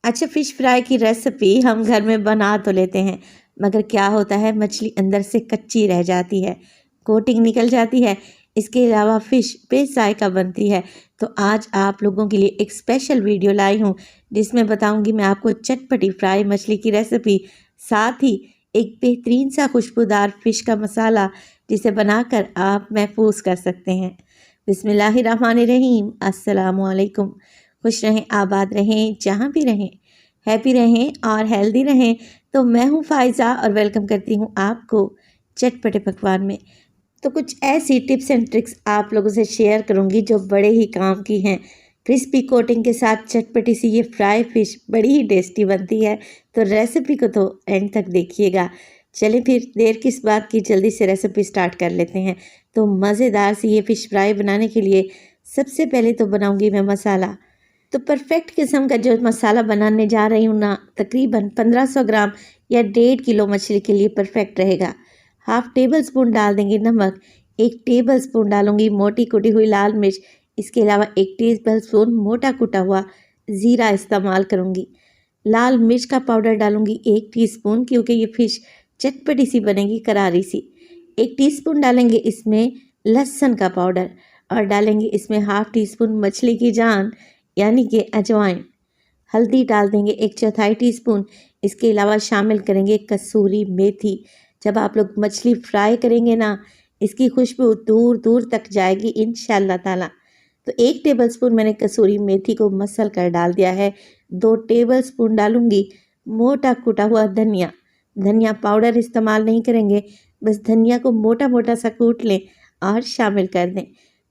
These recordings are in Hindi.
अच्छा, फ़िश फ्राई की रेसिपी हम घर में बना तो लेते हैं, मगर क्या होता है मछली अंदर से कच्ची रह जाती है, कोटिंग निकल जाती है। इसके अलावा फ़िश बेज़ायका बनती है। तो आज आप लोगों के लिए एक स्पेशल वीडियो लाई हूँ, जिसमें बताऊँगी मैं आपको चटपटी फ्राई मछली की रेसिपी, साथ ही एक बेहतरीन सा खुशबूदार फ़िश का मसाला, जिसे बनाकर आप महफूज कर सकते हैं। बिस्मिल्लाहिर्रहमानिर्रहीम, अस्सलामु अलैकुम। खुश रहें, आबाद रहें, जहाँ भी रहें, हैप्पी रहें और हेल्दी रहें। तो मैं हूँ फ़ायज़ा और वेलकम करती हूँ आपको चटपटे पकवान में। तो कुछ ऐसी टिप्स एंड ट्रिक्स आप लोगों से शेयर करूँगी जो बड़े ही काम की हैं। क्रिस्पी कोटिंग के साथ चटपटी सी ये फ्राई फ़िश बड़ी ही टेस्टी बनती है। तो रेसिपी को तो एंड तक देखिएगा। चलिए फिर देर किस बात की, जल्दी से रेसिपी स्टार्ट कर लेते हैं। तो मज़ेदार सी ये फ़िश फ्राई बनाने के लिए सबसे पहले तो बनाऊँगी मैं मसाला। तो परफेक्ट किस्म का जो मसाला बनाने जा रही हूँ ना, तकरीबन 1500 ग्राम या 1.5 किलो मछली के लिए परफेक्ट रहेगा। हाफ टेबल स्पून डाल देंगे नमक, 1 टेबल स्पून डालूंगी मोटी कुटी हुई लाल मिर्च, इसके अलावा 1 टेबल स्पून मोटा कुटा हुआ ज़ीरा इस्तेमाल करूंगी। लाल मिर्च का पाउडर डालूंगी 1 टीस्पून, क्योंकि ये फ़िश चटपटी सी बनेगी, करारी सी। 1 टीस्पून डालेंगे इसमें लहसुन का पाउडर, और डालेंगे इसमें हाफ टी स्पून मछली की जान यानी कि अजवाइन। हल्दी डाल देंगे 1/4 टीस्पून। इसके अलावा शामिल करेंगे कसूरी मेथी। जब आप लोग मछली फ्राई करेंगे ना, इसकी खुशबू दूर दूर तक जाएगी इंशाअल्लाह ताला। तो 1 टेबल स्पून मैंने कसूरी मेथी को मसल कर डाल दिया है। 2 टेबल स्पून डालूंगी मोटा कुटा हुआ धनिया। धनिया पाउडर इस्तेमाल नहीं करेंगे, बस धनिया को मोटा मोटा सा कूट लें और शामिल कर दें।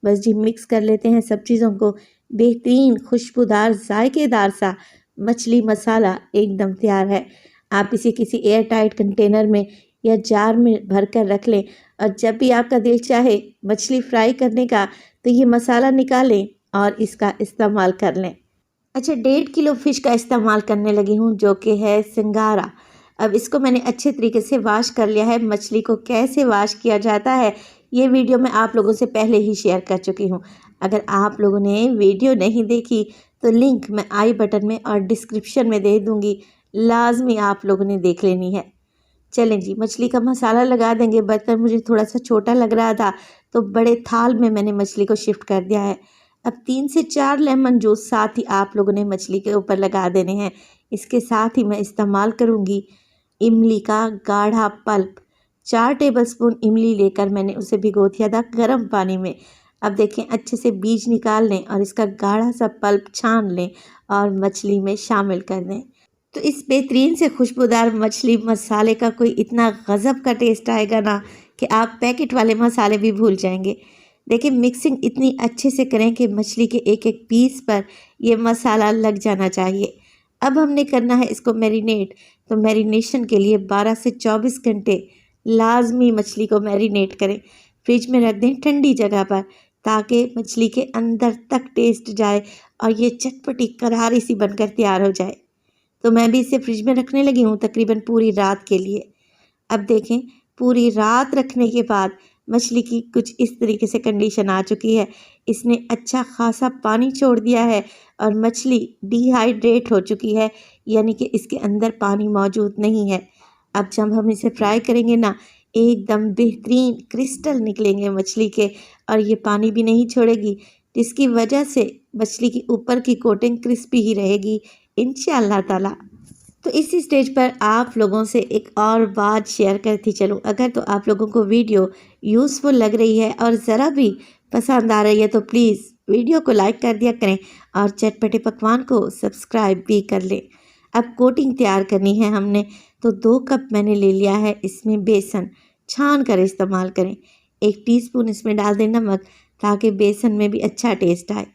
बस जी मिक्स कर लेते हैं सब चीज़ों को। बेहतरीन खुशबूदार जायकेदार सा मछली मसाला एकदम तैयार है। आप इसे किसी एयर टाइट कंटेनर में या जार में भर कर रख लें, और जब भी आपका दिल चाहे मछली फ्राई करने का, तो ये मसाला निकालें और इसका इस्तेमाल कर लें। अच्छा, 1.5 किलो फ़िश का इस्तेमाल करने लगी हूँ, जो कि है सिंगारा। अब इसको मैंने अच्छे तरीके से वॉश कर लिया है। मछली को कैसे वॉश किया जाता है, ये वीडियो मैं आप लोगों से पहले ही शेयर कर चुकी हूँ। अगर आप लोगों ने वीडियो नहीं देखी, तो लिंक मैं आई बटन में और डिस्क्रिप्शन में दे दूँगी, लाजमी आप लोगों ने देख लेनी है। चलें जी, मछली का मसाला लगा देंगे। बर्तन मुझे थोड़ा सा छोटा लग रहा था, तो बड़े थाल में मैंने मछली को शिफ्ट कर दिया है। अब 3 से 4 लेमन जूस साथ ही आप लोगों ने मछली के ऊपर लगा देने हैं। इसके साथ ही मैं इस्तेमाल करूँगी इमली का गाढ़ा पल्प। 4 टेबलस्पून इमली लेकर मैंने उसे भिगो दिया था गर्म पानी में। अब देखें, अच्छे से बीज निकाल लें और इसका गाढ़ा सा पल्प छान लें और मछली में शामिल कर दें। तो इस बेहतरीन से खुशबूदार मछली मसाले का कोई इतना गज़ब का टेस्ट आएगा ना, कि आप पैकेट वाले मसाले भी भूल जाएंगे। देखिए, मिक्सिंग इतनी अच्छे से करें कि मछली के एक एक पीस पर ये मसाला लग जाना चाहिए। अब हमने करना है इसको मैरिनेट। तो मैरिनेशन के लिए 12 से 24 घंटे लाजमी मछली को मैरिनेट करें। फ्रिज में रख दें ठंडी जगह पर, ताकि मछली के अंदर तक टेस्ट जाए और ये चटपटी करारी सी बनकर तैयार हो जाए। तो मैं भी इसे फ्रिज में रखने लगी हूँ तकरीबन पूरी रात के लिए। अब देखें, पूरी रात रखने के बाद मछली की कुछ इस तरीके से कंडीशन आ चुकी है। इसने अच्छा खासा पानी छोड़ दिया है और मछली डिहाइड्रेट हो चुकी है, यानी कि इसके अंदर पानी मौजूद नहीं है। अब जब हम इसे फ्राई करेंगे ना, एकदम बेहतरीन क्रिस्टल निकलेंगे मछली के, और ये पानी भी नहीं छोड़ेगी, जिसकी वजह से मछली की ऊपर की कोटिंग क्रिस्पी ही रहेगी इंशाअल्लाह ताला। तो इसी स्टेज पर आप लोगों से एक और बात शेयर करती चलूँ। अगर तो आप लोगों को वीडियो यूज़फुल लग रही है और ज़रा भी पसंद आ रही है, तो प्लीज़ वीडियो को लाइक कर दिया करें और चटपटे पकवान को सब्सक्राइब भी कर लें। अब कोटिंग तैयार करनी है हमने। तो 2 कप मैंने ले लिया है इसमें बेसन, छान कर इस्तेमाल करें। 1 टीस्पून इसमें डाल दें नमक, ताकि बेसन में भी अच्छा टेस्ट आए।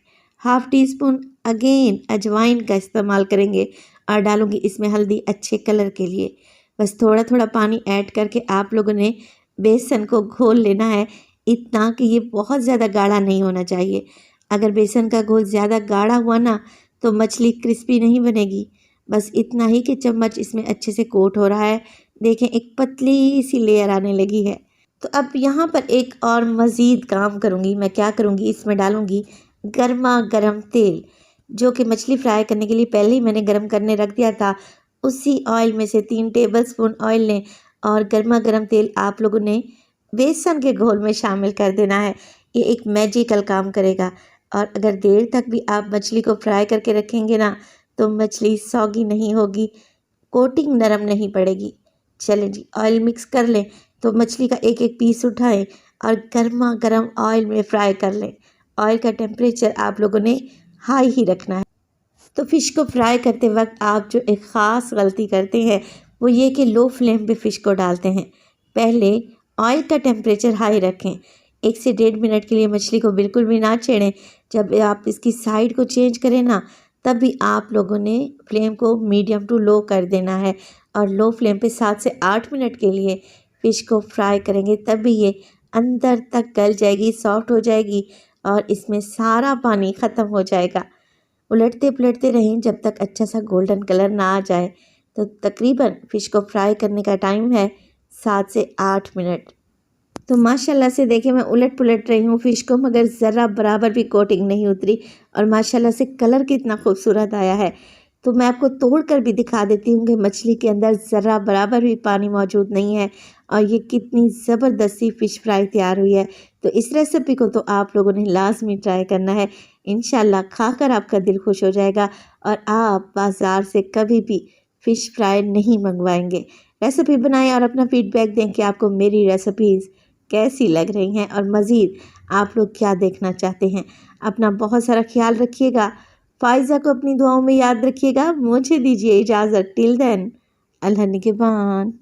हाफ टी स्पून अगेन अजवाइन का इस्तेमाल करेंगे, और डालूंगी इसमें हल्दी अच्छे कलर के लिए। बस थोड़ा थोड़ा पानी ऐड करके आप लोगों ने बेसन को घोल लेना है, इतना कि ये बहुत ज़्यादा गाढ़ा नहीं होना चाहिए। अगर बेसन का घोल ज़्यादा गाढ़ा हुआ ना, तो मछली क्रिस्पी नहीं बनेगी। बस इतना ही कि चम्मच इसमें अच्छे से कोट हो रहा है। देखें, एक पतली सी लेयर आने लगी है। तो अब यहाँ पर एक और मज़ीद काम करूँगी। मैं क्या करूँगी, इसमें डालूँगी गर्मा गर्म तेल। जो कि मछली फ्राई करने के लिए पहले ही मैंने गर्म करने रख दिया था। उसी ऑयल में से 3 टेबलस्पून ऑयल लें और गर्मा गर्म तेल आप लोगों ने बेसन के घोल में शामिल कर देना है। ये एक मैजिकल काम करेगा और अगर देर तक भी आप मछली को फ्राई करके रखेंगे ना, तो मछली सौगी नहीं होगी, कोटिंग नरम नहीं पड़ेगी। चलें जी, ऑयल मिक्स कर लें तो मछली का एक एक पीस उठाएं और गर्मा गर्म ऑयल में फ्राई कर लें। ऑयल का टेम्परेचर आप लोगों ने हाई ही रखना है। तो फ़िश को फ्राई करते वक्त आप जो एक ख़ास गलती करते हैं वो ये कि लो फ्लेम पे फ़िश को डालते हैं। पहले ऑयल का टेम्परेचर हाई रखें। 1 से 1.5 मिनट के लिए मछली को बिल्कुल भी ना छेड़ें। जब आप इसकी साइड को चेंज करें ना, तब भी आप लोगों ने फ्लेम को मीडियम टू लो कर देना है और लो फ्लेम पे 7 से 8 मिनट के लिए फ़िश को फ्राई करेंगे, तब भी ये अंदर तक गल जाएगी, सॉफ्ट हो जाएगी और इसमें सारा पानी ख़त्म हो जाएगा। उलटते पुलटते रहें जब तक अच्छा सा गोल्डन कलर ना आ जाए। तो तकरीबन फ़िश को फ्राई करने का टाइम है 7 से 8 मिनट। तो माशाल्लाह से देखिए मैं उलट पुलट रही हूँ फ़िश को, मगर ज़रा बराबर भी कोटिंग नहीं उतरी और माशाल्लाह से कलर कितना खूबसूरत आया है। तो मैं आपको तोड़ कर भी दिखा देती हूँ कि मछली के अंदर ज़रा बराबर भी पानी मौजूद नहीं है और ये कितनी ज़बरदस्त सी फ़िश फ्राई तैयार हुई है। तो इस रेसिपी को तो आप लोगों ने लाजमी ट्राई करना है। इंशाल्लाह खाकर आपका दिल खुश हो जाएगा और आप बाज़ार से कभी भी फ़िश फ्राई नहीं मंगवाएंगे। रेसिपी बनाएं और अपना फीडबैक दें कि आपको मेरी रेसिपीज़ कैसी लग रही हैं और मज़ीद आप लोग क्या देखना चाहते हैं। अपना बहुत सारा ख्याल रखिएगा। फ़ाइज़ा को अपनी दुआओं में याद रखिएगा। मुझे दीजिए इजाज़त। टिल देन, अल्लाह निगहबान।